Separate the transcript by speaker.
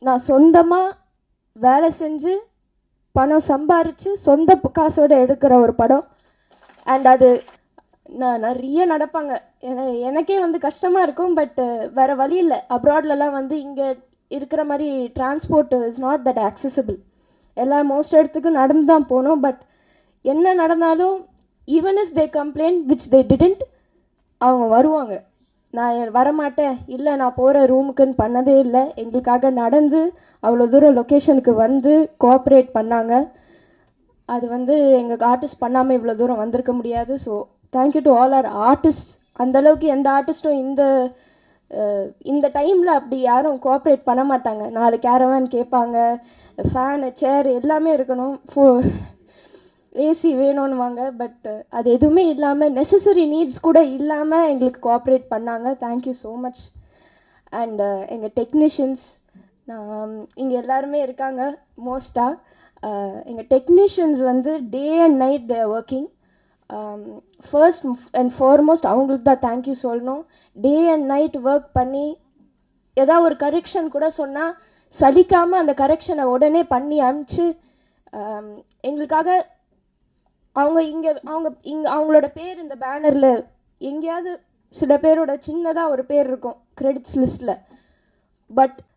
Speaker 1: நான் சொந்தமாக வேலை செஞ்சு பணம் சம்பாரித்து சொந்த காசோடு எடுக்கிற ஒரு படம். அண்ட் அது நான் நிறைய நடப்பாங்க. எனக்கே வந்து கஷ்டமாக இருக்கும். பட் வேறு வழி இல்லை. அப்ராட்லலாம் வந்து இங்கே இருக்கிற மாதிரி transport is not that accessible. Most இடத்துக்கும் நடந்து தான் போனோம். பட் என்ன நடந்தாலும் even if they complaint which they didn't, அவங்க வருவாங்க. நான் வரமாட்டேன், இல்லை நான் போகிற ரூமுக்குன்னு பண்ணதே இல்லை. எங்களுக்காக நடந்து அவ்வளோ தூரம் லொக்கேஷனுக்கு வந்து கோஆப்ரேட் பண்ணாங்க. அது வந்து எங்கள் ஆர்டிஸ்ட் பண்ணாமல் இவ்வளோ தூரம் வந்திருக்க முடியாது. So thank you to all our artist. அந்தளவுக்கு எந்த ஆர்டிஸ்ட்டும் இந்த டைமில் அப்படி யாரும் கோஆப்ரேட் பண்ண மாட்டாங்க. 4 கேரவான் கேட்பாங்க, ஃபேனு சேர் எல்லாமே இருக்கணும், ஏசி வேணும்னுவாங்க. பட் அது எதுவுமே இல்லாமல், நெசசரி நீட்ஸ் கூட இல்லாமல் எங்களுக்கு கோஆப்ரேட் பண்ணாங்க. Thank you so much. அண்ட் எங்கள் டெக்னீஷியன்ஸ், இங்கே எல்லாருமே இருக்காங்க. மோஸ்ட்டாக எங்கள் டெக்னீஷியன்ஸ் வந்து day and night they are working. First and foremost அவங்களுக்கு தான் தேங்க்யூ சொல்லணும். டே அண்ட் நைட் ஒர்க் பண்ணி ஏதாவது ஒரு கரெக்ஷன் கூட சொன்னால் சலிக்காமல் அந்த கரெக்ஷனை உடனே பண்ணி அனுப்பிச்சு எங்களுக்காக அவங்களோட பேர் இந்த பேனரில் எங்கேயாவது சில பேரோட சின்னதாக ஒரு பேர் இருக்கும் கிரெடிட்ஸ் லிஸ்ட்டில். பட்